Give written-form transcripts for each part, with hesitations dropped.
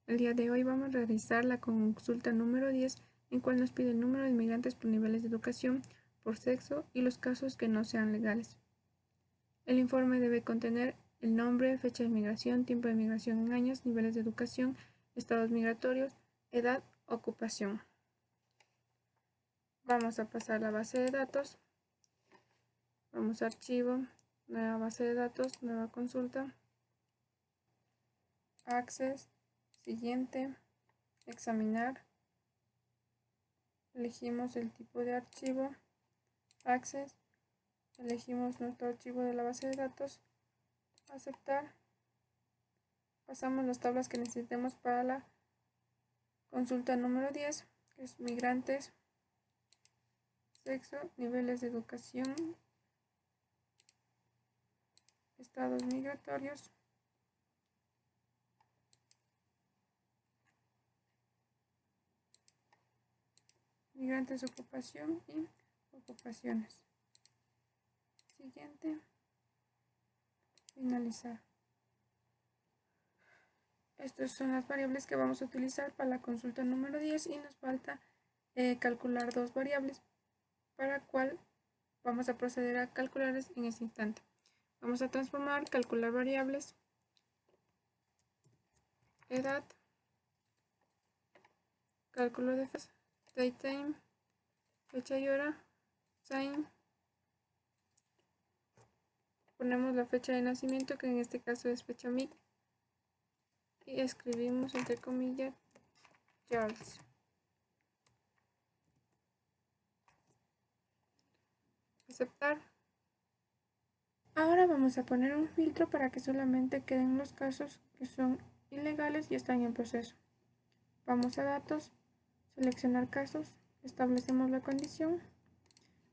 El día de hoy vamos a realizar la consulta número 10, en cual nos pide el número de inmigrantes por niveles de educación, por sexo y los casos que no sean legales. El informe debe contener el nombre, fecha de migración, tiempo de migración en años, niveles de educación, estados migratorios, edad, ocupación. Vamos a pasar a la base de datos. Vamos a archivo, nueva base de datos, nueva consulta. Access, siguiente, examinar. Elegimos el tipo de archivo, Access, elegimos nuestro archivo de la base de datos, aceptar. Pasamos las tablas que necesitemos para la consulta número 10, que es migrantes, sexo, niveles de educación, estados migratorios, migrantes, ocupación y ocupaciones. Siguiente, finalizar. Estas son las variables que vamos a utilizar para la consulta número 10 y nos falta calcular dos variables, para cual vamos a proceder a calcularlas en este instante. Vamos a transformar, calcular variables, edad, cálculo de fecha, datetime, fecha y hora, time. Ponemos la fecha de nacimiento, que en este caso es fecha MIC, y escribimos entre comillas Charles. Aceptar. Ahora vamos a poner un filtro para que solamente queden los casos que son ilegales y están en proceso. Vamos a datos, seleccionar casos, establecemos la condición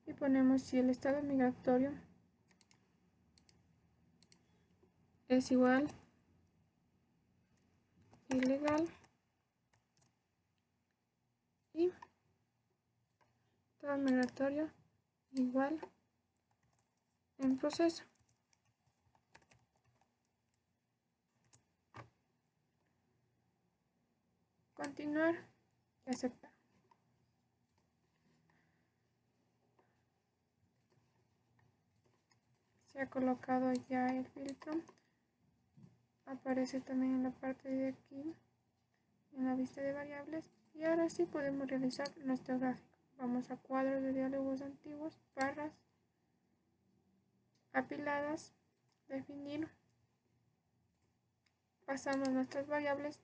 y ponemos si el estado migratorio es igual ilegal y estado migratorio igual en proceso. Continuar y aceptar. Se ha colocado ya el filtro. Aparece también en la parte de aquí, en la vista de variables. Y ahora sí podemos realizar nuestro gráfico. Vamos a cuadros de diálogos antiguos, barras, apiladas, definir. Pasamos nuestras variables,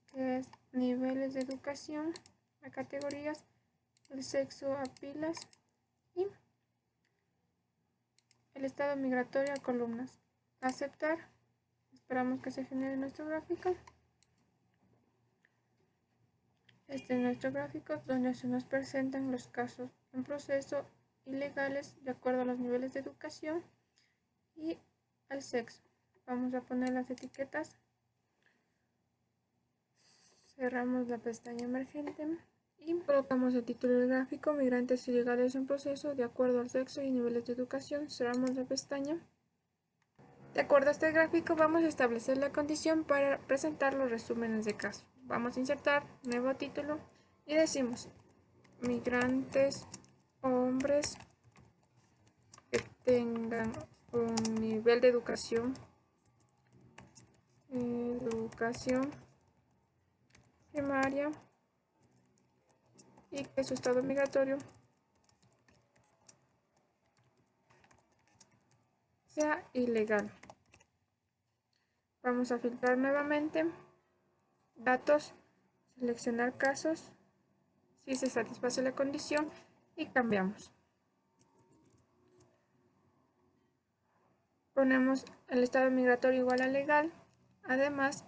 que es niveles de educación, a categorías, el sexo a pilas y el estado migratorio a columnas. Aceptar. Esperamos que se genere nuestro gráfico. Este es nuestro gráfico donde se nos presentan los casos en proceso ilegales de acuerdo a los niveles de educación y al sexo. Vamos a poner las etiquetas. Cerramos la pestaña emergente y colocamos el título del gráfico: migrantes ilegales en proceso de acuerdo al sexo y niveles de educación. Cerramos la pestaña. De acuerdo a este gráfico, vamos a establecer la condición para presentar los resúmenes de caso. Vamos a insertar nuevo título y decimos: migrantes hombres que tengan un nivel de educación primaria y que su estado migratorio sea ilegal. Vamos a filtrar nuevamente, datos, seleccionar casos, si se satisface la condición y cambiamos. Ponemos el estado migratorio igual a legal, además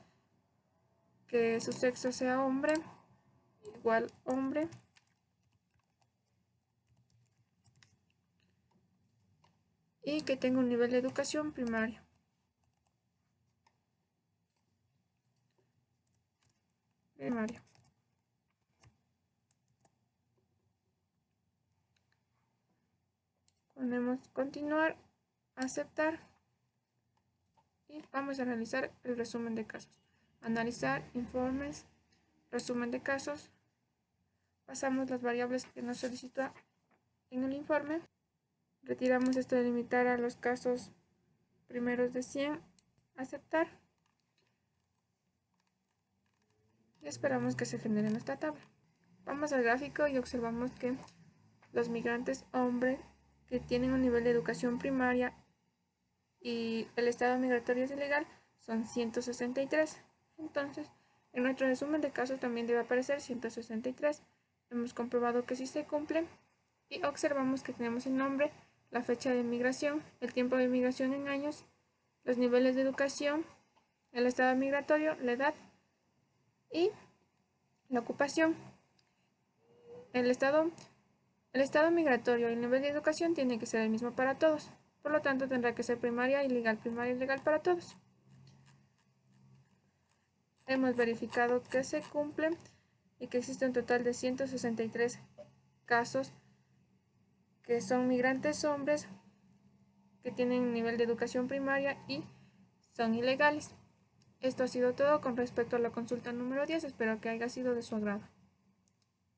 que su sexo sea hombre, igual hombre, y que tenga un nivel de educación primario. Ponemos continuar, aceptar y vamos a realizar el resumen de casos. analizar informes, resumen de casos. Pasamos las variables que nos solicitó en el informe. Retiramos esto de limitar a los casos primeros de 100, aceptar. Y esperamos que se genere nuestra tabla. Vamos al gráfico y observamos que los migrantes hombres que tienen un nivel de educación primaria y el estado migratorio es ilegal son 163. Entonces, en nuestro resumen de casos también debe aparecer 163. Hemos comprobado que sí se cumple y observamos que tenemos el nombre, la fecha de migración, el tiempo de migración en años, los niveles de educación, el estado migratorio, la edad y la ocupación. El estado migratorio y el nivel de educación tiene que ser el mismo para todos. Por lo tanto, tendrá que ser primaria y legal para todos. Hemos verificado que se cumple y que existe un total de 163 casos que son migrantes hombres que tienen nivel de educación primaria y son ilegales. Esto ha sido todo con respecto a la consulta número 10. Espero que haya sido de su agrado.